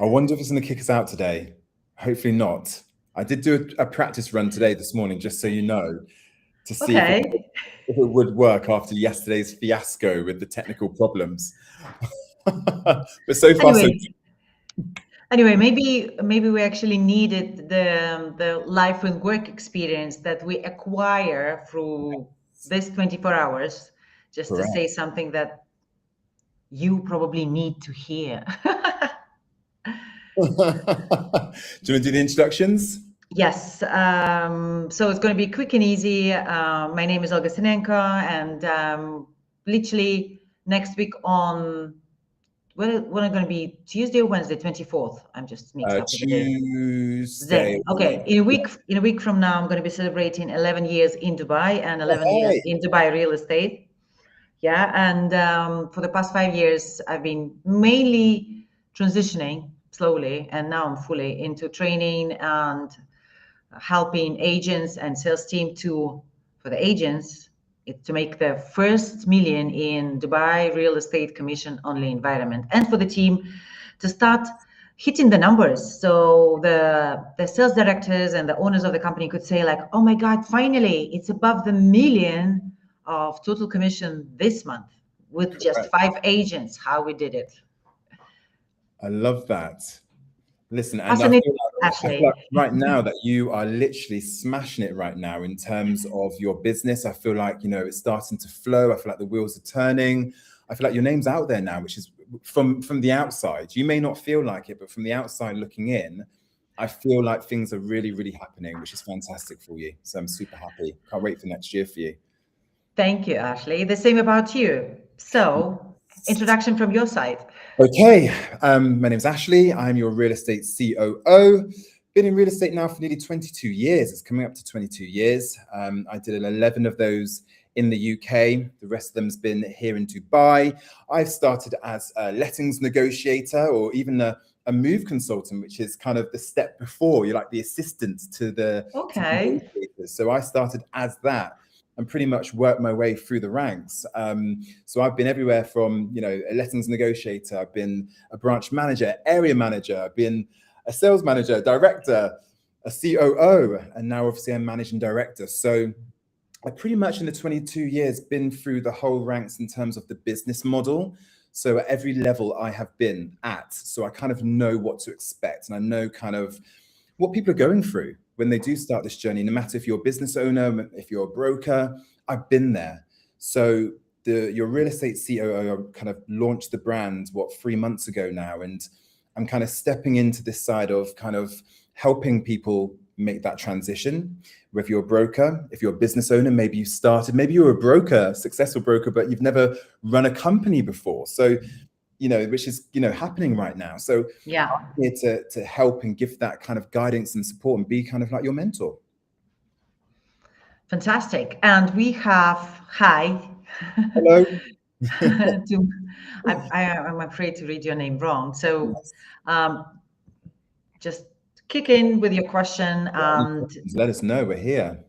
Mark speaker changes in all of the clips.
Speaker 1: I wonder if it's going to kick us out today. Hopefully not. I did do a practice run today, this morning, just so you know, to see if
Speaker 2: Okay.
Speaker 1: if it would work after yesterday's fiasco with the technical problems. But so far, so
Speaker 2: Anyway, anyway, maybe we actually needed the life and work experience that we acquire through this 24 hours, just to say
Speaker 1: correct.
Speaker 2: something that you probably need to hear.
Speaker 1: Do you want to do the introductions?
Speaker 2: Yes, so it's going to be quick and easy. My name is Olga Sinenko, and literally next week on, when are going to be Tuesday or Wednesday, 24th? I'm just mixed up with the day.
Speaker 1: Tuesday.
Speaker 2: Zen. Okay, in a week from now, I'm going to be celebrating 11 years in Dubai and 11 years
Speaker 1: Hey.
Speaker 2: in Dubai real estate. Yeah, and for the past 5 years, I've been mainly transitioning slowly, and now I'm fully into training and helping agents and sales team for the agents to make their first million in Dubai real estate commission only environment, and for the team to start hitting the numbers. So the sales directors and the owners of the company could say like, oh my God, finally it's above the million of total commission this month with just
Speaker 1: Correct.
Speaker 2: 5 agents, how we did it.
Speaker 1: I love that. Listen, and
Speaker 2: Hasn't it,
Speaker 1: I feel
Speaker 2: Ashley?
Speaker 1: like right now that you are literally smashing it right now in terms of your business. I feel like, it's starting to flow. I feel like the wheels are turning. I feel like your name's out there now, which is from the outside. You may not feel like it, but from the outside looking in, I feel like things are really, really happening, which is fantastic for you. So I'm super happy. Can't wait for next year for you.
Speaker 2: Thank you, Ashley. The same about you. So, introduction from your side.
Speaker 1: Okay, my name's Ashley. I'm your real estate COO. Been in real estate now for nearly 22 years. It's coming up to 22 years. I did 11 of those in the UK. The rest of them's been here in Dubai. I started as a lettings negotiator or even a move consultant, which is kind of the step before. You're like the assistant to the
Speaker 2: Okay.
Speaker 1: negotiators. So I started as that and pretty much worked my way through the ranks. So I've been everywhere from, a lettings negotiator, I've been a branch manager, area manager, I've been a sales manager, director, a COO, and now obviously I'm managing director. So I pretty much in the 22 years been through the whole ranks in terms of the business model. So at every level I have been at, so I kind of know what to expect and I know kind of what people are going through when they do start this journey, no matter if you're a business owner, if you're a broker, I've been there. So your real estate COO kind of launched the brand, 3 months ago now. And I'm kind of stepping into this side of kind of helping people make that transition. If you're a broker, if you're a business owner, maybe you're a broker, successful broker, but you've never run a company before. So, which is, happening right now. So
Speaker 2: Yeah.
Speaker 1: I'm here to help and give that kind of guidance and support and be kind of like your mentor.
Speaker 2: Fantastic. And we have hi.
Speaker 1: Hello.
Speaker 2: I'm afraid to read your name wrong. So just kick in with your question. And
Speaker 1: Let us know. We're here.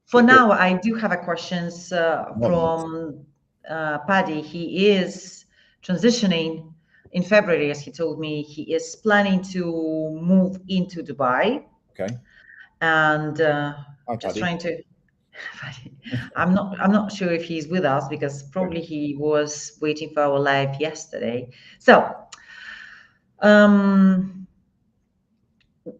Speaker 2: for now, I do have a questions
Speaker 1: Nice.
Speaker 2: from Paddy. He is transitioning in February, as he told me. He is planning to move into Dubai.
Speaker 1: Okay.
Speaker 2: And
Speaker 1: Hi,
Speaker 2: just
Speaker 1: Paddy.
Speaker 2: trying to. I'm not sure if he's with us because probably he was waiting for our live yesterday. So,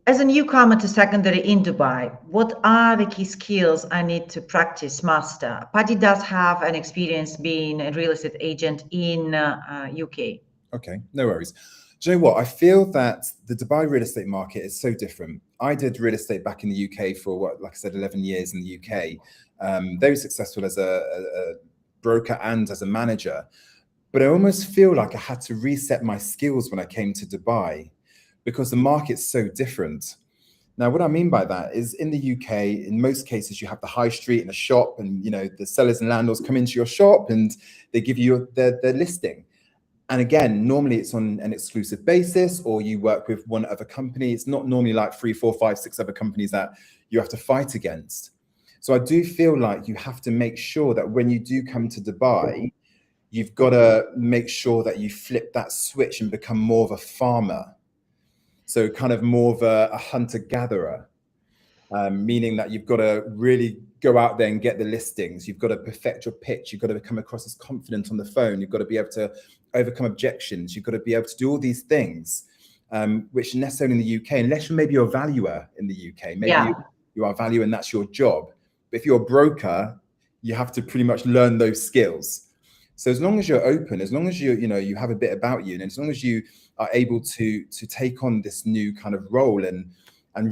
Speaker 2: as a newcomer to secondary in Dubai, what are the key skills I need to practice, master? Paddy does have an experience being a real estate agent in UK.
Speaker 1: Okay, no worries. Do you know what? I feel that the Dubai real estate market is so different. I did real estate back in the UK for like I said, 11 years in the UK. Very successful as a broker and as a manager. But I almost feel like I had to reset my skills when I came to Dubai because the market's so different. Now, what I mean by that is in the UK, in most cases, you have the high street and a shop and, the sellers and landlords come into your shop and they give you their listing. And again, normally it's on an exclusive basis or you work with one other company. It's not normally like 3, 4, 5, 6 other companies that you have to fight against. So I do feel like you have to make sure that when you do come to Dubai, you've got to make sure that you flip that switch and become more of a farmer. So kind of more of a hunter-gatherer, meaning that you've got to really go out there and get the listings. You've got to perfect your pitch. You've got to come across as confident on the phone. You've got to be able to overcome objections. You've got to be able to do all these things, which necessarily in the UK, unless maybe you're a valuer in the UK, maybe you are a valuer and that's your job. But if you're a broker, you have to pretty much learn those skills. So as long as you're open, as long as you have a bit about you, and as long as you are able to take on this new kind of role and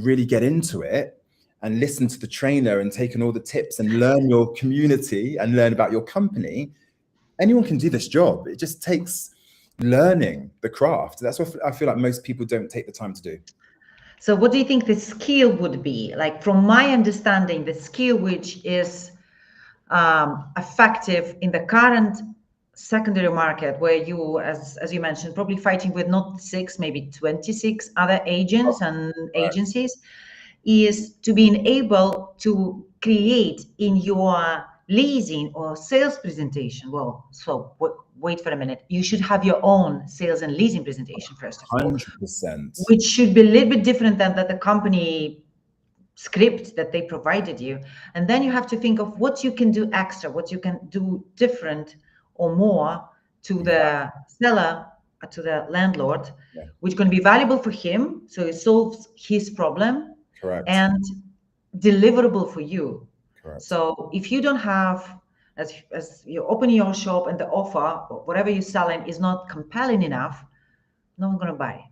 Speaker 1: really get into it and listen to the trainer and take on all the tips and learn your community and learn about your company, anyone can do this job. It just takes learning the craft. That's what I feel like most people don't take the time to do.
Speaker 2: So what do you think the skill would be? Like, from my understanding, the skill which is effective in the current secondary market, where you, as you mentioned, probably fighting with not 6, maybe 26 other agents and agencies, is to being able to create in your leasing or sales presentation. Well, so wait for a minute. You should have your own sales and leasing presentation first of all,
Speaker 1: 100%,
Speaker 2: which should be a little bit different than that the company script that they provided you. And then you have to think of what you can do extra, what you can do different or more to the seller, to the landlord, which is going to be valuable for him, so it solves his problem.
Speaker 1: Correct.
Speaker 2: And deliverable for you.
Speaker 1: Correct.
Speaker 2: So if you don't have, as you open your shop and the offer or whatever you're selling is not compelling enough, no one's going to buy.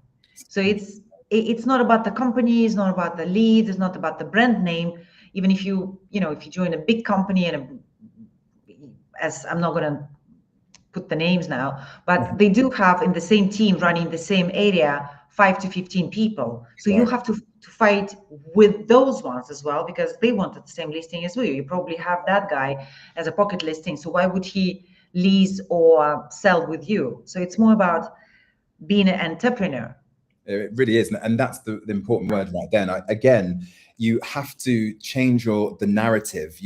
Speaker 2: So it's not about the company, it's not about the lead, it's not about the brand name. Even if you join a big company, and as I'm not going to put the names now, but they do have in the same team running the same area 5 to 15 people. So you have to fight with those ones as well, because they wanted the same listing as you. You probably have that guy as a pocket listing, so why would he lease or sell with you? So it's more about being an entrepreneur.
Speaker 1: It really is, and that's the important word right there. Again, you have to change the narrative.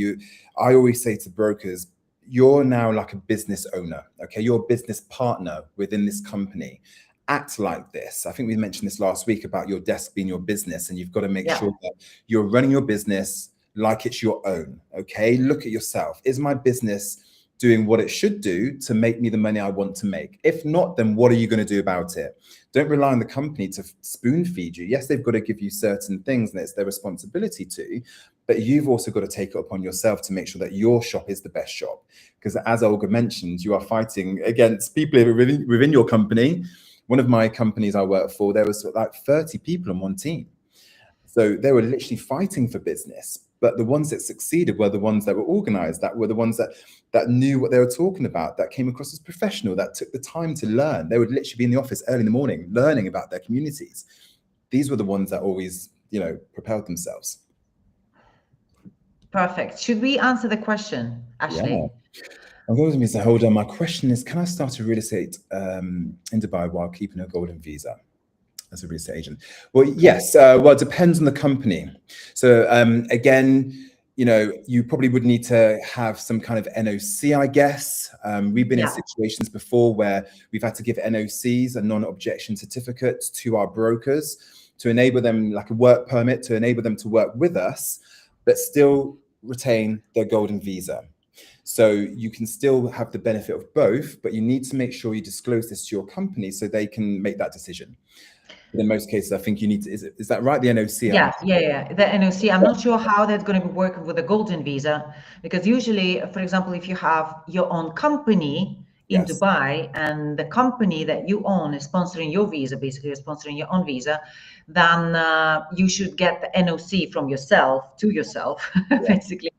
Speaker 1: I always say to brokers, you're now like a business owner, okay? You're a business partner within this company. Act like this. I think we mentioned this last week about your desk being your business, and you've got to make sure that you're running your business like it's your own, okay? Look at yourself. Is my business doing what it should do to make me the money I want to make? If not, then what are you going to do about it? Don't rely on the company to spoon feed you. Yes, they've got to give you certain things and it's their responsibility to, but you've also got to take it upon yourself to make sure that your shop is the best shop. Because as Olga mentioned, you are fighting against people within your company. One of my companies I work for, there was like 30 people on one team. So they were literally fighting for business. But the ones that succeeded were the ones that were organized, that were the ones that knew what they were talking about, that came across as professional, that took the time to learn. They would literally be in the office early in the morning, learning about their communities. These were the ones that always, propelled themselves.
Speaker 2: Perfect. Should we answer the question, Ashley?
Speaker 1: Yeah. I'm going to say, hold on. My question is, can I start a real estate in Dubai while keeping a golden visa as a real estate agent? Well, yes. Well, it depends on the company. So again, you probably would need to have some kind of NOC, I guess. We've been in situations before where we've had to give NOCs, a non-objection certificates, to our brokers to enable them, like a work permit, to enable them to work with us, but still retain their golden visa. So you can still have the benefit of both, but you need to make sure you disclose this to your company so they can make that decision. But in most cases, I think you need to, is that right? The NOC?
Speaker 2: Yeah. The NOC. I'm not sure how that's going to be working with the golden visa, because usually, for example, if you have your own company in Dubai and the company that you own is sponsoring your visa, basically you're sponsoring your own visa, then you should get the NOC from yourself to yourself, basically.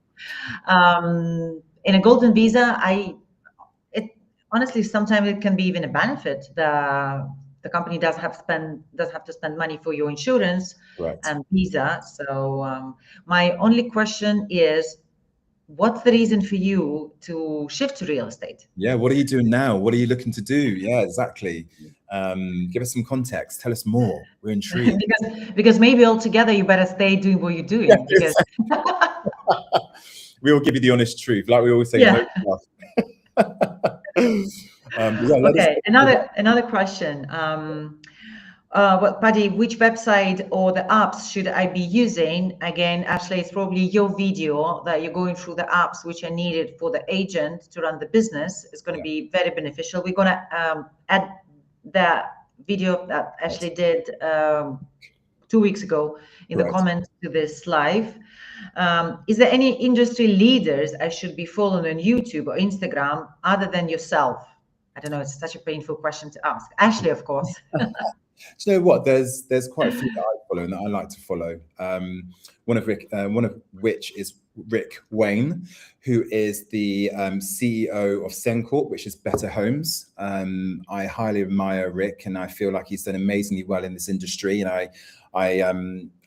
Speaker 2: In a golden visa, honestly, sometimes it can be even a benefit. The company does have to spend money for your insurance and visa. So my only question is, what's the reason for you to shift to real estate?
Speaker 1: Yeah, what are you doing now? What are you looking to do? Yeah, exactly. Give us some context. Tell us more. We're intrigued.
Speaker 2: because maybe altogether you better stay doing what you're doing.
Speaker 1: Yes.
Speaker 2: Because
Speaker 1: we will give you the honest truth, like we always say.
Speaker 2: Yeah.
Speaker 1: Yeah, let us
Speaker 2: Okay, another question. Well, Paddy, which website or the apps should I be using? Again, actually, it's probably your video that you're going through the apps which are needed for the agent to run the business. It's going to be very beneficial. We're going to add the video that Ashley did 2 weeks ago in the comments to this live. Is there any industry leaders I should be following on YouTube or Instagram other than yourself? I don't know. It's such a painful question to ask. Ashley, of course.
Speaker 1: Do you know what? There's quite a few that I follow and that I like to follow. One of which is Rick Wayne, who is the CEO of Sencorp, which is Better Homes. I highly admire Rick, and I feel like he's done amazingly well in this industry. And I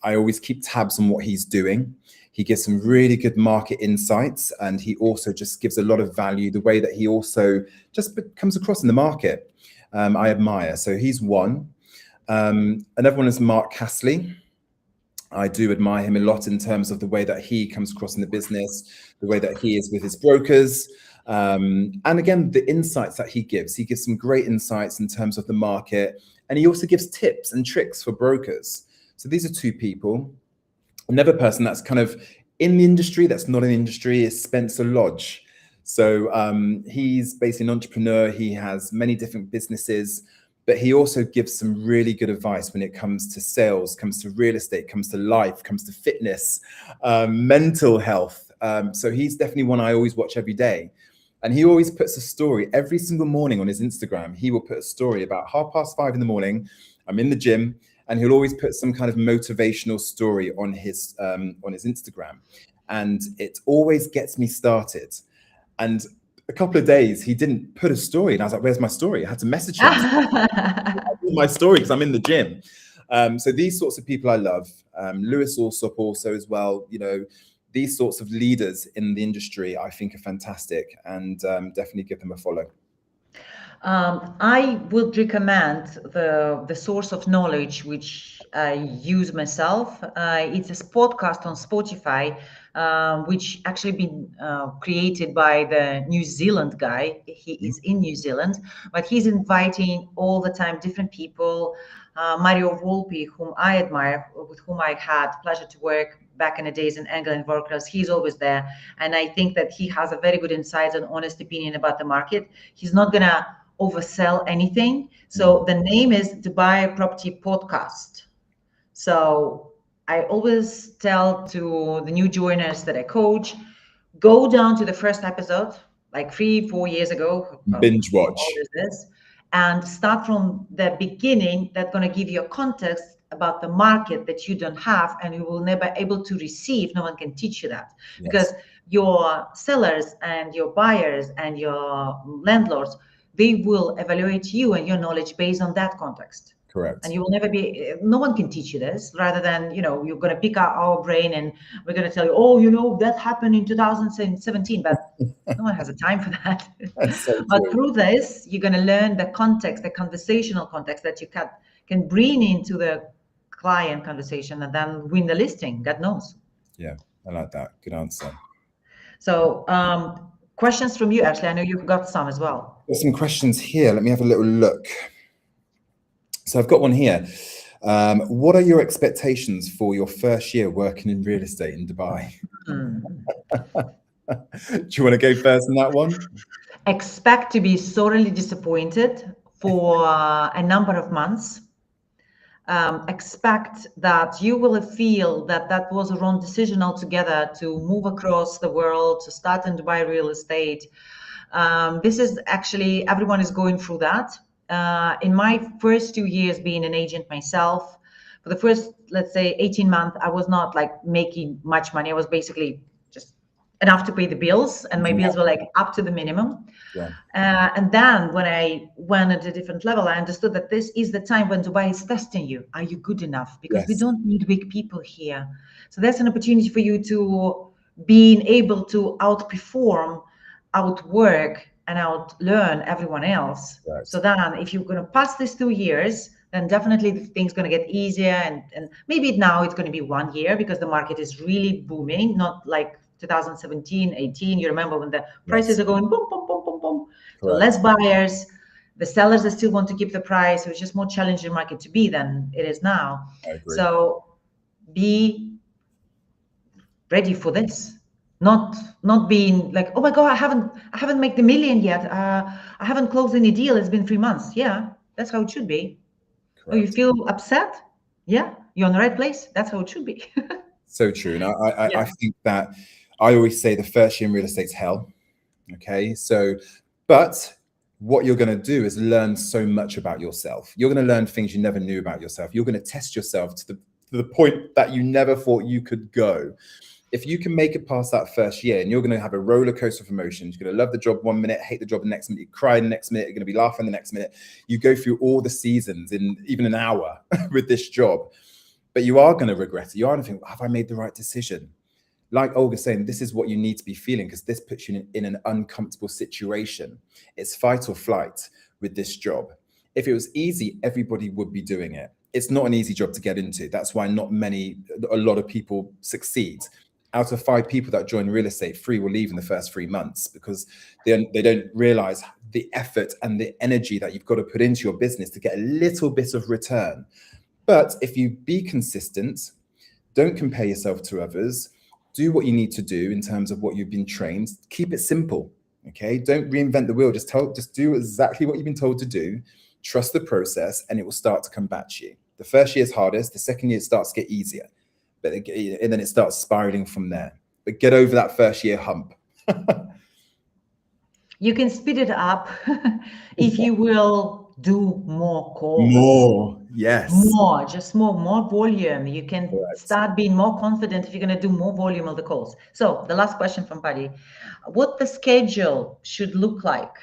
Speaker 1: always keep tabs on what he's doing. He gives some really good market insights, and he also just gives a lot of value. The way that he also just comes across in the market, I admire. So he's one. Another one is Mark Castley. I do admire him a lot in terms of the way that he comes across in the business, the way that he is with his brokers. And again, the insights that he gives some great insights in terms of the market. And he also gives tips and tricks for brokers. So these are two people. Another person that's kind of in the industry, that's not in the industry, is Spencer Lodge. So he's basically an entrepreneur. He has many different businesses, but he also gives some really good advice when it comes to sales, comes to real estate, comes to life, comes to fitness, mental health. So he's definitely one I always watch every day. And he always puts a story every single morning on his Instagram. He will put a story about 5:30 in the morning. I'm in the gym, and he'll always put some kind of motivational story on his Instagram. And it always gets me started. And a couple of days, he didn't put a story. And I was like, where's my story? I had to message him. My story, because I'm in the gym. So these sorts of people I love. Lewis Alsop also as well. You know, these sorts of leaders in the industry, I think are fantastic, and definitely give them a follow.
Speaker 2: I would recommend the source of knowledge which I use myself. It's a podcast on Spotify, which actually been created by the New Zealand guy. He is in New Zealand, but he's inviting all the time different people. Mario Volpi, whom I admire, with whom I had pleasure to work back in the days in England workers, he's always there. And I think that he has a very good insight and honest opinion about the market. He's not gonna oversell anything. So the name is Dubai Property Podcast. So I always tell to the new joiners that I coach, go down to the first episode, like 3-4 years ago.
Speaker 1: Binge watch.
Speaker 2: And start from the beginning. That's going to give you a context about the market that you don't have, and you will never be able to receive. No one can teach you that. Yes. Because your sellers and your buyers and your landlords, they will evaluate you and your knowledge based on that context.
Speaker 1: Correct.
Speaker 2: And you will never be, no one can teach you this, rather than, you know, you're going to pick out our brain and we're going to tell you, oh, you know, that happened in 2017, but no one has the time for that. So but through this, you're going to learn the context, the conversational context that you can bring into the client conversation and then win the listing, God knows.
Speaker 1: Yeah, I like that. Good answer.
Speaker 2: So questions from you, Ashley. I know you've got some as well.
Speaker 1: There's some questions here. Let me have a little look. So I've got one here. What are your expectations for your first year working in real estate in Dubai? Do you want to go first on that one?
Speaker 2: Expect to be sorely disappointed for a number of months. Expect that you will feel that was a wrong decision altogether to move across the world, to start in Dubai real estate. This is actually, everyone is going through that. In my first 2 years being an agent myself, for the first, let's say, 18 months, I was not like making much money. I was basically just enough to pay the bills, and my bills were like up to the minimum. Yeah. And then when I went at a different level, I understood that this is the time when Dubai is testing you. Are you good enough? Because we don't need weak people here. So that's an opportunity for you to being able to outperform, outwork, and outlearn everyone else. Right. So then if you're going to pass these 2 years, then definitely the thing's going to get easier. And maybe now it's going to be 1 year because the market is really booming, not like 2017, 18. You remember when the prices are going boom, boom, boom, boom, boom. So
Speaker 1: Correct.
Speaker 2: less buyers, the sellers that still want to keep the price. So it's just more challenging market to be than it is now.
Speaker 1: I agree.
Speaker 2: So be ready for this. Not being like, oh my God, I haven't made the million yet. I haven't closed any deal. It's been 3 months. Yeah, that's how it should be.
Speaker 1: Correct.
Speaker 2: Oh, you feel upset? Yeah, you're in the right place. That's how it should be.
Speaker 1: So true. And I think that I always say the first year in real estate's hell. Okay. So, but what you're going to do is learn so much about yourself. You're going to learn things you never knew about yourself. You're going to test yourself to the point that you never thought you could go. If you can make it past that first year, and you're going to have a roller coaster of emotions, you're going to love the job 1 minute, hate the job the next minute, you cry the next minute, you're going to be laughing the next minute. You go through all the seasons in even an hour with this job, but you are going to regret it. You are going to think, have I made the right decision? Like Olga's saying, this is what you need to be feeling, because this puts you in an uncomfortable situation. It's fight or flight with this job. If it was easy, everybody would be doing it. It's not an easy job to get into. That's why a lot of people succeed. Out of 5 people that join real estate, 3 will leave in the first 3 months because they don't realize the effort and the energy that you've got to put into your business to get a little bit of return. But if you be consistent, don't compare yourself to others, do what you need to do in terms of what you've been trained, keep it simple, okay? Don't reinvent the wheel, just do exactly what you've been told to do, trust the process, and it will start to come back to you. The first year is hardest, the second year it starts to get easier. And then it starts spiraling from there. But get over that first year hump.
Speaker 2: You can speed it up if you will do more calls.
Speaker 1: More, yes.
Speaker 2: More volume. You can start being more confident if you're going to do more volume of the calls. So the last question from Paddy, what the schedule should look like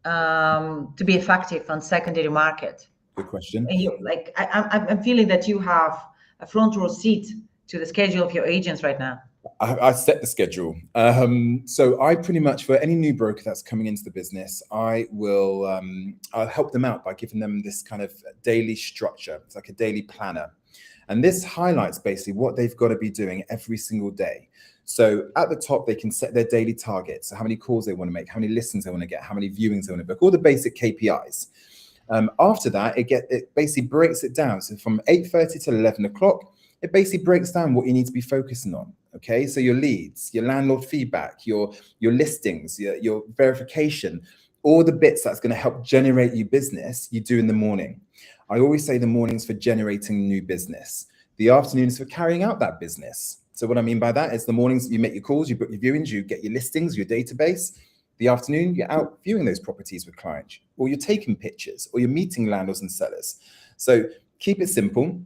Speaker 2: to be effective on secondary market?
Speaker 1: Good question.
Speaker 2: And I'm feeling that you have a front row seat to the schedule of your agents right now.
Speaker 1: I set the schedule. So I pretty much, for any new broker that's coming into the business, I'll help them out by giving them this kind of daily structure. It's like a daily planner. And this highlights basically what they've got to be doing every single day. So at the top, they can set their daily targets. So how many calls they want to make, how many listings they want to get, how many viewings they want to book, all the basic KPIs. After that, it basically breaks it down. So from 8:30 till 11 o'clock, it basically breaks down what you need to be focusing on. Okay, so your leads, your landlord feedback, your listings, your verification, all the bits that's going to help generate you business, you do in the morning. I always say the morning's for generating new business. The afternoon is for carrying out that business. So what I mean by that is the mornings you make your calls, you book your viewings, you get your listings, your database. The afternoon, you're out viewing those properties with clients, or you're taking pictures, or you're meeting landlords and sellers. So keep it simple.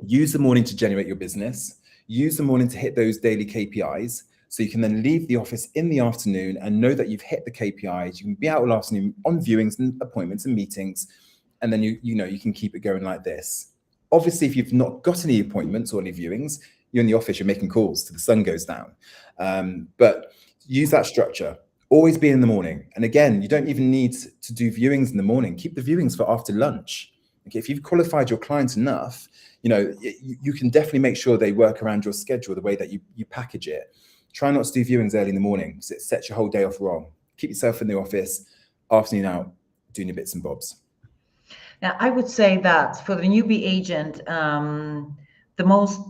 Speaker 1: Use the morning to generate your business. Use the morning to hit those daily KPIs. So you can then leave the office in the afternoon and know that you've hit the KPIs. You can be out all afternoon on viewings and appointments and meetings. And then you can keep it going like this. Obviously, if you've not got any appointments or any viewings, you're in the office, you're making calls till the sun goes down. But use that structure. Always be in the morning. And again, you don't even need to do viewings in the morning. Keep the viewings for after lunch. Okay, if you've qualified your clients enough, you can definitely make sure they work around your schedule, the way that you package it. Try not to do viewings early in the morning because it sets your whole day off wrong. Keep yourself in the office, afternoon out, doing your bits and bobs.
Speaker 2: Now, I would say that for the newbie agent, the most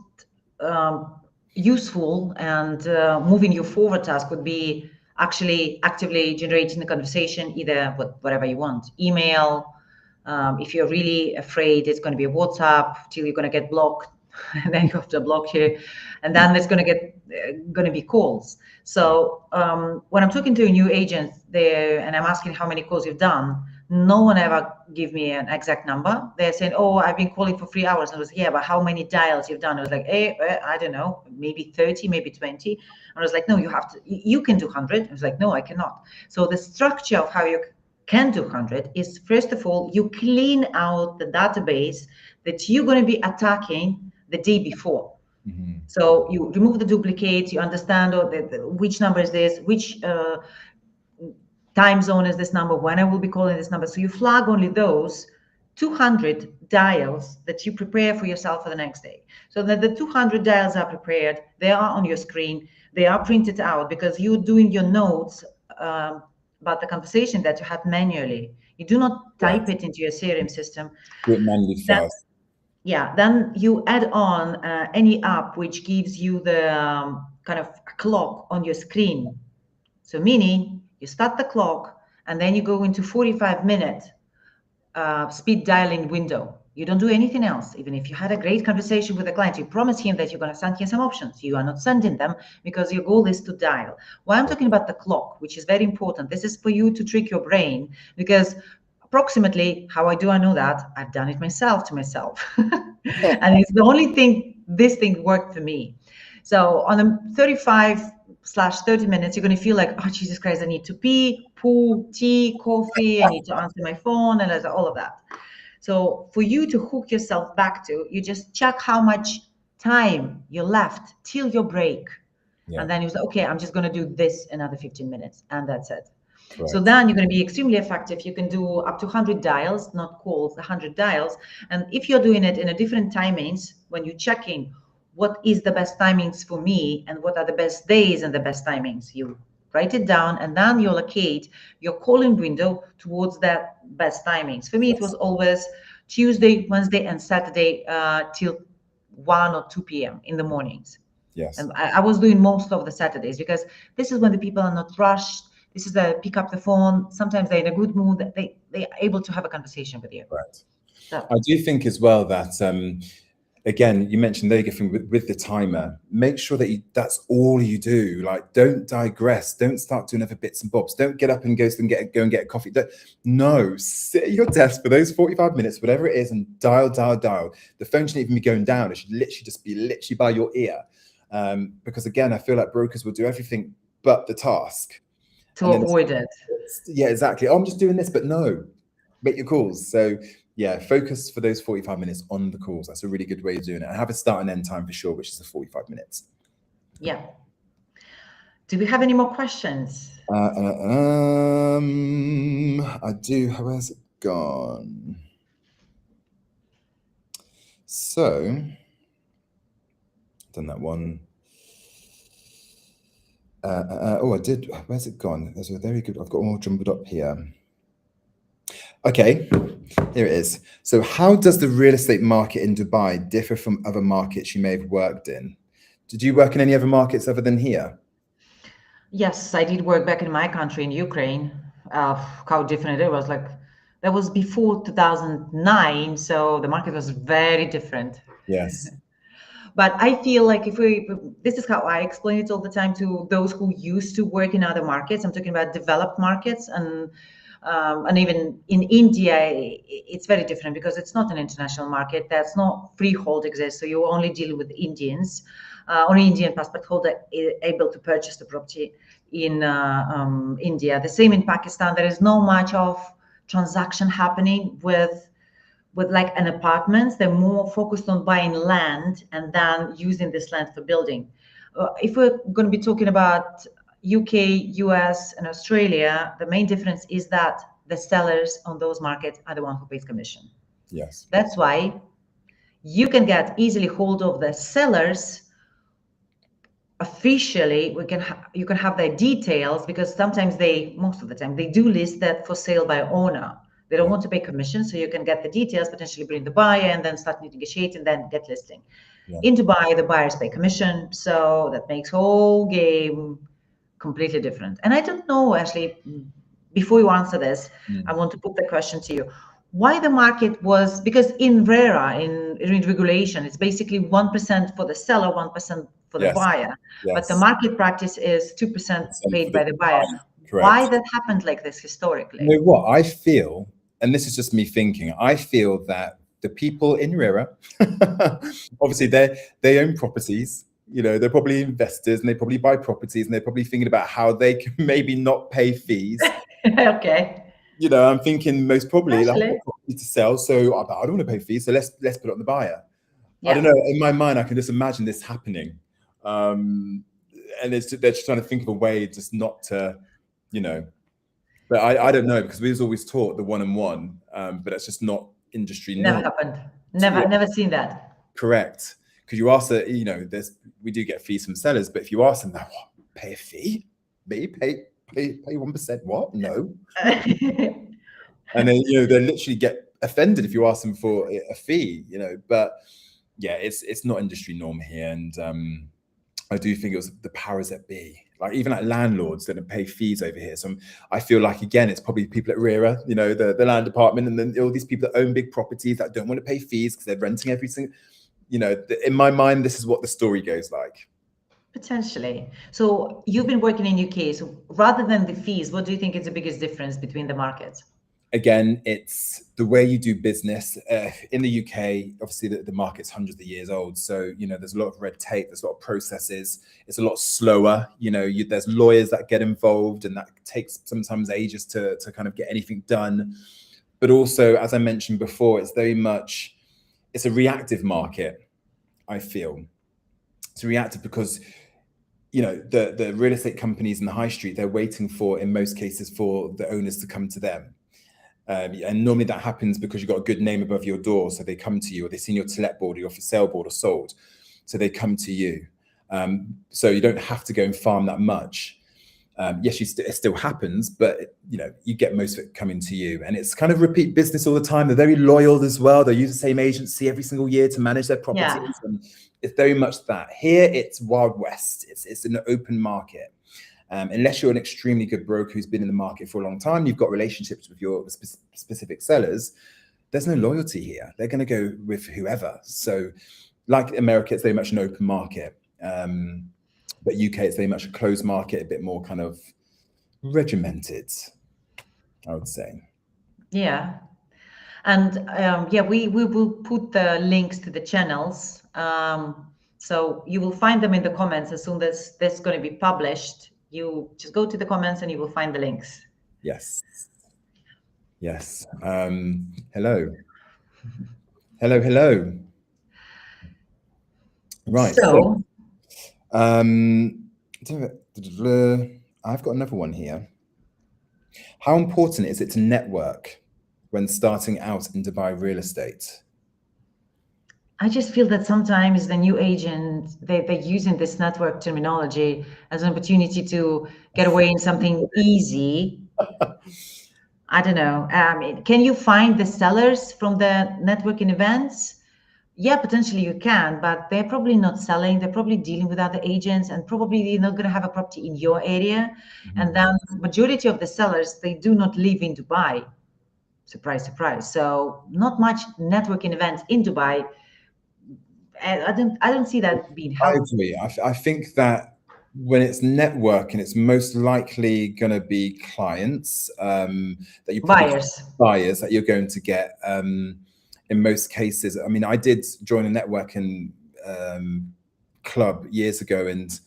Speaker 2: useful and moving you forward task would be actually actively generating the conversation, either whatever you want, email. If you're really afraid, it's going to be a WhatsApp till you're going to get blocked, and then you have to block you, and then there's going to be calls. So when I'm talking to a new agent there and I'm asking how many calls you've done, no one ever give me an exact number. They're saying, "Oh, I've been calling for 3 hours." And I was like, "Yeah, but how many dials you've done?" I was like, I don't know, maybe 30, maybe 20. And I was like, "No, you can do 100." I was like, "No, I cannot." So the structure of how you can do 100 is, first of all, you clean out the database that you're going to be attacking the day before. Mm-hmm. So you remove the duplicates, you understand which number is this, which time zone is this number, when I will be calling this number. So you flag only those 200 dials that you prepare for yourself for the next day. So that the 200 dials are prepared, they are on your screen, they are printed out because you're doing your notes about the conversation that you had manually. You do not type it into your CRM system.
Speaker 1: Do it manually first.
Speaker 2: Yeah, then you add on any app which gives you the kind of clock on your screen. So meaning you start the clock and then you go into 45-minute speed dialing window. You don't do anything else. Even if you had a great conversation with a client, you promise him that you're going to send him some options. You are not sending them because your goal is to dial. Well, I'm talking about the clock, which is very important. This is for you to trick your brain because approximately how I know that? I've done it myself to myself. And it's the only thing, this thing worked for me. So on a 35/30 minutes, you're going to feel like, oh, Jesus Christ, I need to pee, poo, tea, coffee, I need to answer my phone, and all of that. So for you to hook yourself back to, you just check how much time you left till your break. Yeah. And then you say, okay, I'm just going to do this another 15 minutes, and that's it. Correct. So then you're going to be extremely effective. You can do up to 100 dials, not calls, 100 dials. And if you're doing it in a different timings, when you're checking what is the best timings for me and what are the best days and the best timings, you write it down and then you allocate your calling window towards that best timings. For me, it was always Tuesday, Wednesday, and Saturday till 1 or 2 p.m. in the mornings.
Speaker 1: Yes.
Speaker 2: And I was doing most of the Saturdays because this is when the people are not rushed. This is the pick up the phone. Sometimes they're in a good mood. They are able to have a conversation with you.
Speaker 1: Right. So. I do think as well that, again, you mentioned there with the timer, make sure that that's all you do. Like, don't digress. Don't start doing other bits and bobs. Don't get up and go and get a coffee. No, sit at your desk for those 45 minutes, whatever it is, and dial. The phone shouldn't even be going down. It should literally just be by your ear. Because again, I feel like brokers will do everything but the task.
Speaker 2: To avoid it.
Speaker 1: Yeah, exactly. Oh, I'm just doing this, but no, make your calls. So yeah, focus for those 45 minutes on the calls. That's a really good way of doing it. And have a start and end time for sure, which is the 45 minutes.
Speaker 2: Yeah. Do we have any more questions?
Speaker 1: I do. Where's it gone? So, done that one. Oh, I did. Where's it gone? There's a very good. I've got all jumbled up here. Okay, here it is. So how does the real estate market in Dubai differ from other markets you may have worked in? Did you work in any other markets other than here?
Speaker 2: Yes, I did work back in my country, in Ukraine. How different it was. Like, that was before 2009, so the market was very different.
Speaker 1: Yes.
Speaker 2: But I feel like this is how I explain it all the time to those who used to work in other markets. I'm talking about developed markets, and even in India, it's very different because it's not an international market. That's not freehold exists, so you only deal with Indians. Only Indian passport holder able to purchase the property in India. The same in Pakistan. There is no much of transaction happening with like an apartment. They're more focused on buying land and then using this land for building. If we're going to be talking about UK, US, and Australia, the main difference is that the sellers on those markets are the one who pays commission.
Speaker 1: Yes.
Speaker 2: That's why you can get easily hold of the sellers officially. You can have their details because sometimes most of the time they do list that for sale by owner. They don't want to pay commission, so you can get the details, potentially bring the buyer, and then start negotiating, then get listing. Yeah. In Dubai, the buyers pay commission, so that makes whole game completely different. And I don't know, actually, before you answer this, I want to put the question to you. Why the market was, because in RERA, in regulation, it's basically 1% for the seller, 1% for the buyer. Yes. But the market practice is 2% paid by the buyer. Correct. Why that happened like this historically?
Speaker 1: You know what? I feel, and this is just me thinking, I feel that the people in RERA, obviously they own properties. You know, they're probably investors and they probably buy properties and they're probably thinking about how they can maybe not pay fees.
Speaker 2: Okay.
Speaker 1: You know, I'm thinking most probably like, I've got property to sell, so I don't want to pay fees, so let's put it on the buyer. Yeah. I don't know. In my mind, I can just imagine this happening, and they're just trying to think of a way just not to, you know. But I don't know, because we was always taught the one-on-one, but it's just not industry
Speaker 2: Never
Speaker 1: norm.
Speaker 2: happened.
Speaker 1: Yeah.
Speaker 2: Never seen that.
Speaker 1: Correct. Because you ask that, we do get fees from sellers, but if you ask them that, what, pay a fee? Pay 1%? What? No. And then, they literally get offended if you ask them for a fee, but yeah, it's not industry norm here. And I do think it was the powers that be, like even like landlords that don't pay fees over here. So I feel like, again, it's probably people at RERA, the land department, and then all these people that own big properties that don't want to pay fees because they're renting everything. In my mind, this is what the story goes like.
Speaker 2: Potentially. So you've been working in UK. So rather than the fees, what do you think is the biggest difference between the markets?
Speaker 1: Again, it's the way you do business. In the UK, obviously the market's hundreds of years old. So, there's a lot of red tape, there's a lot of processes. It's a lot slower. There's lawyers that get involved, and that takes sometimes ages to kind of get anything done. But also, as I mentioned before, it's a reactive market, I feel. It's reactive because, the real estate companies in the high street, they're waiting for, in most cases, for the owners to come to them. And normally that happens because you've got a good name above your door. So they come to you, or they've seen your to-let board or your for sale board or sold. So they come to you. So you don't have to go and farm that much. Yes, it still happens, but you get most of it coming to you. And it's kind of repeat business all the time. They're very loyal as well. They use the same agency every single year to manage their properties.
Speaker 2: Yeah.
Speaker 1: And it's very much that. Here, it's Wild West. It's an open market. Unless you're an extremely good broker who's been in the market for a long time, you've got relationships with your specific sellers, there's no loyalty here. They're going to go with whoever. So like America, it's very much an open market. But UK, it's very much a closed market, a bit more kind of regimented, I would say.
Speaker 2: Yeah. And we will put the links to the channels. So you will find them in the comments as soon as this is going to be published. You just go to the comments and you will find the links.
Speaker 1: Yes. Hello. Right.
Speaker 2: So
Speaker 1: I've got another one here. How important is it to network when starting out in Dubai real estate?
Speaker 2: I just feel that sometimes the new agent, they're using this network terminology as an opportunity to get away in something easy. I don't know. Can you find the sellers from the networking events? Yeah, potentially you can, but they're probably not selling. They're probably dealing with other agents, and probably they're not going to have a property in your area. Mm-hmm. And then majority of the sellers, they do not live in Dubai. Surprise, surprise. So not much networking events in Dubai. I don't see that being helpful.
Speaker 1: I agree. I think that when it's networking, it's most likely going to be clients that you buyers that you're going to get. In most cases, I mean, I did join a networking club years ago, and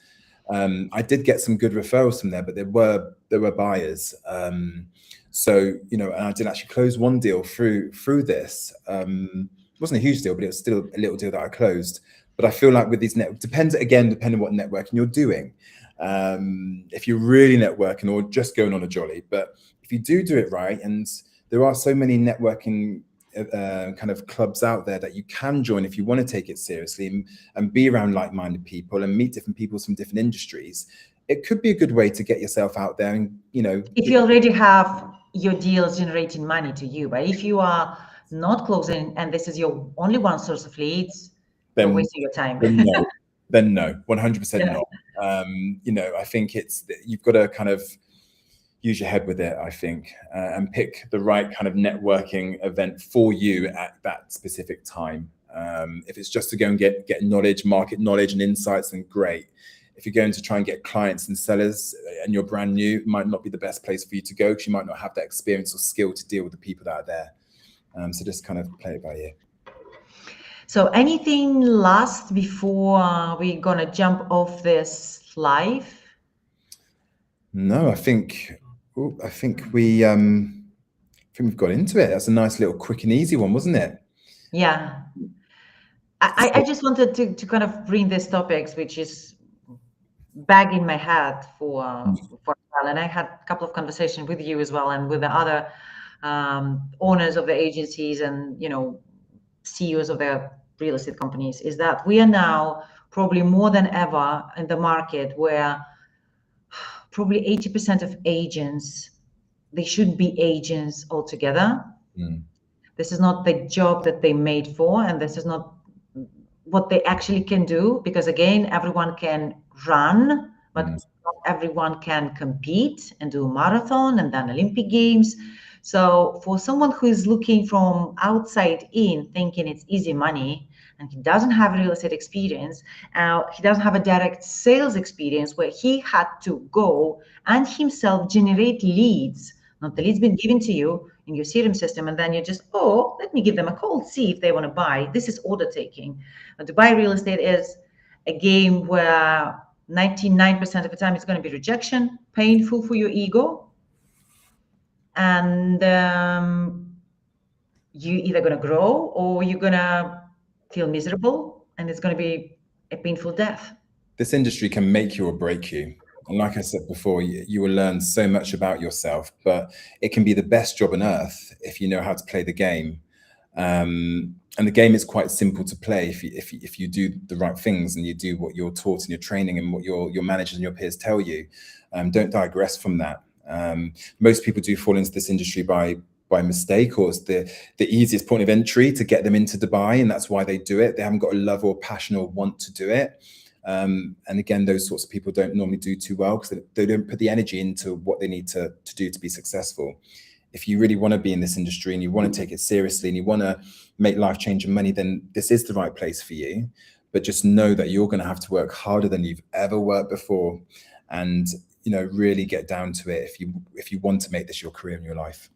Speaker 1: I did get some good referrals from there. But there were buyers. So and I did actually close one deal through this. It wasn't a huge deal, but it was still a little deal that I closed. But I feel like with these depending what networking you're doing. If you're really networking or just going on a jolly, but if you do it right, and there are so many networking kind of clubs out there that you can join if you want to take it seriously and be around like-minded people and meet different people from different industries, it could be a good way to get yourself out there. And
Speaker 2: if you already have your deals generating money to you, but if you are not closing and this is your only one source of leads, you're wasting your time.
Speaker 1: Then no, 100% not. I think you've got to kind of use your head with it, I think, and pick the right kind of networking event for you at that specific time. If it's just to go and get knowledge, market knowledge and insights, then great. If you're going to try and get clients and sellers and you're brand new, it might not be the best place for you to go because you might not have that experience or skill to deal with the people that are there. So just kind of play it by ear.
Speaker 2: So anything last before we're going to jump off this live?
Speaker 1: No, I think we've got into it. That's a nice little quick and easy one, wasn't it?
Speaker 2: Yeah. I just wanted to kind of bring these topics, which is back in my head for a while. And I had a couple of conversations with you as well and with the other owners of the agencies and, CEOs of their real estate companies, is that we are now probably more than ever in the market where probably 80% of agents, they shouldn't be agents altogether. This is not the job that they made for, and this is not what they actually can do, because again, everyone can run, but not everyone can compete and do a marathon and then Olympic Games. So for someone who is looking from outside in, thinking it's easy money, and he doesn't have real estate experience, he doesn't have a direct sales experience where he had to go and himself generate leads, not the leads being given to you in your CRM system, and then you just, let me give them a call, see if they want to buy. This is order taking. To buy real estate is a game where 99% of the time it's going to be rejection, painful for your ego, and you either going to grow or you're going to feel miserable, and it's going to be a painful death.
Speaker 1: This industry can make you or break you. And like I said before, you will learn so much about yourself, but it can be the best job on earth if you know how to play the game. And the game is quite simple to play if you do the right things and you do what you're taught in your training and what your managers and your peers tell you. Don't digress from that. Most people do fall into this industry by mistake, or it's the easiest point of entry to get them into Dubai, and that's why they do it. They haven't got a love or passion or want to do it. And again, those sorts of people don't normally do too well because they don't put the energy into what they need to do to be successful. If you really want to be in this industry and you want to take it seriously and you want to make life-changing money, then this is the right place for you. But just know that you're going to have to work harder than you've ever worked before, and really get down to it if you want to make this your career in your life.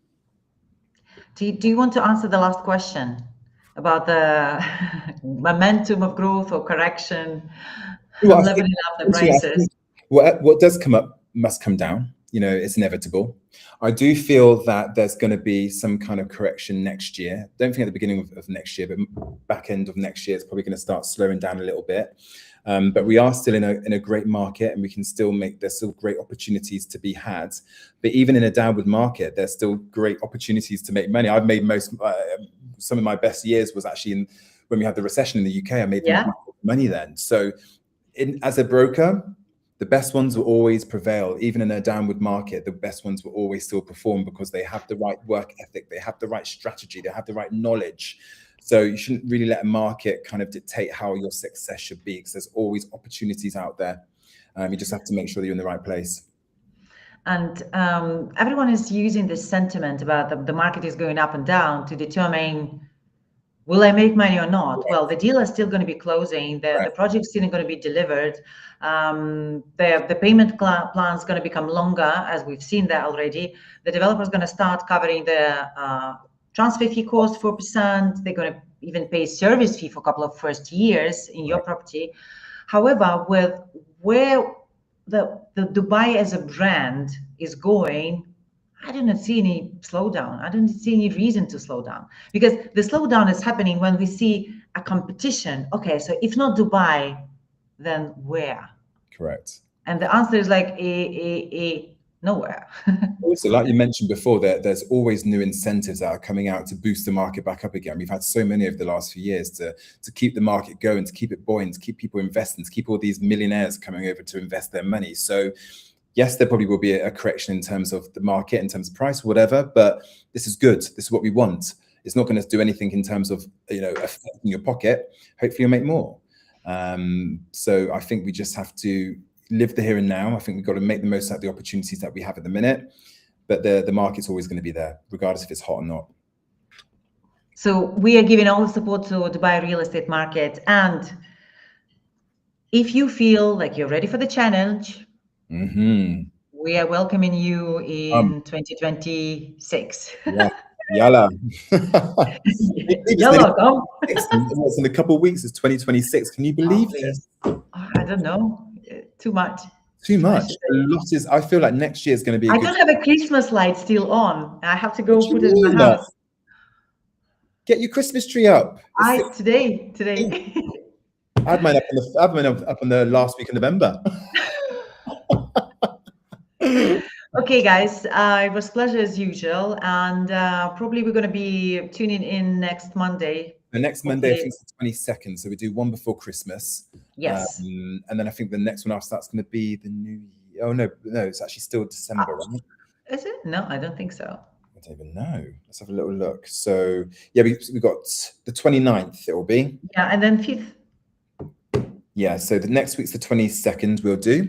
Speaker 2: Do you want to answer the last question about the momentum of growth or correction, leveling up the prices?
Speaker 1: What does come up must come down. It's inevitable. I do feel that there's going to be some kind of correction next year. Don't think at the beginning of next year, but back end of next year, it's probably going to start slowing down a little bit. But we are still in a great market, and we can still there's still great opportunities to be had. But even in a downward market, there's still great opportunities to make money. I've made some of my best years was actually when we had the recession in the UK. I made money then. So as a broker, the best ones will always prevail. Even in a downward market, the best ones will always still perform because they have the right work ethic, they have the right strategy, they have the right knowledge. So you shouldn't really let a market kind of dictate how your success should be, because there's always opportunities out there. You just have to make sure that you're in the right place.
Speaker 2: And everyone is using this sentiment about the market is going up and down to determine, will I make money or not? Right. Well, the deal is still going to be closing. The project's still going to be delivered. The payment plan is going to become longer, as we've seen that already. The developer is going to start covering the transfer fee cost 4%. They're going to even pay service fee for a couple of first years in your property. However, with where the Dubai as a brand is going, I don't see any slowdown. I don't see any reason to slow down, because the slowdown is happening when we see a competition. Okay, so if not Dubai, then where?
Speaker 1: Correct.
Speaker 2: And the answer is like nowhere.
Speaker 1: Also, like you mentioned before, there's always new incentives that are coming out to boost the market back up again. We've had so many over the last few years to keep the market going, to keep it buoyant, to keep people investing, to keep all these millionaires coming over to invest their money. So yes, there probably will be a correction in terms of the market, in terms of price, whatever, but this is good. This is what we want. It's not going to do anything in terms of, affecting your pocket. Hopefully you'll make more. So I think we just have to live the here and now. I think we've got to make the most out of the opportunities that we have at the minute, but the market's always going to be there, regardless if it's hot or not.
Speaker 2: So we are giving all the support to Dubai real estate market. And if you feel like you're ready for the challenge, we are welcoming you in 2026.
Speaker 1: Yeah. Yalla.
Speaker 2: Yalla, come.
Speaker 1: It's in a couple of weeks. It's 2026. Can you believe this?
Speaker 2: I don't know. Too much.
Speaker 1: Too much. A lot is. I feel like next year is going to be.
Speaker 2: I don't have a Christmas light still on. I have to go put it in my house.
Speaker 1: Get your Christmas tree up.
Speaker 2: Today.
Speaker 1: I had mine up on the last week of November.
Speaker 2: Okay, guys, it was a pleasure as usual, and probably we're going to be tuning in next Monday.
Speaker 1: The next Monday, I
Speaker 2: Hopefully.
Speaker 1: think, is the 22nd. So we do one before Christmas.
Speaker 2: Yes.
Speaker 1: And then I think the next one after that's going to be the New Year. Oh, no, it's actually still December, right?
Speaker 2: Is it? No, I don't think so.
Speaker 1: I don't even know. Let's have a little look. So, yeah, we got the 29th, it will be.
Speaker 2: Yeah, and then 5th.
Speaker 1: Yeah, so the next week's the 22nd we'll do.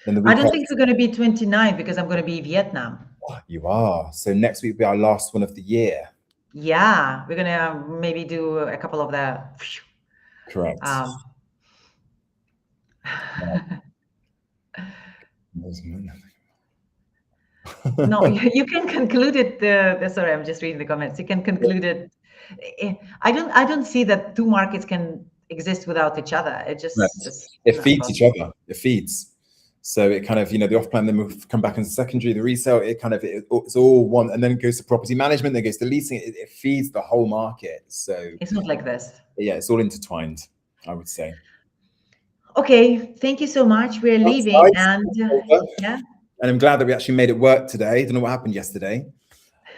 Speaker 1: Then the
Speaker 2: I
Speaker 1: week
Speaker 2: don't think we're going to be 29th because I'm going to be in Vietnam.
Speaker 1: You are. So next week will be our last one of the year.
Speaker 2: Yeah, we're going to maybe do a couple of the...
Speaker 1: Correct.
Speaker 2: No, you can conclude it. Sorry, I'm just reading the comments. You can conclude it. I don't see that two markets can exist without each other. It just
Speaker 1: it feeds each other. It feeds. So it kind of, the off plan, then we'll come back into secondary, the resale. It kind of it's all one, and then it goes to property management, then it goes to leasing. It feeds the whole market. So
Speaker 2: it's not like this.
Speaker 1: Yeah, it's all intertwined, I would say.
Speaker 2: Okay, thank you so much. We're leaving, and yeah.
Speaker 1: And I'm glad that we actually made it work today. Don't know what happened yesterday.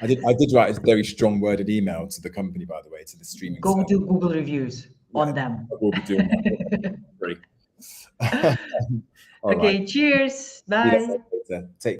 Speaker 1: I did write a very strong worded email to the company, by the way, to the streaming.
Speaker 2: Go do Google reviews on them.
Speaker 1: We'll be doing that. Great.
Speaker 2: Okay, cheers. Bye.
Speaker 1: Take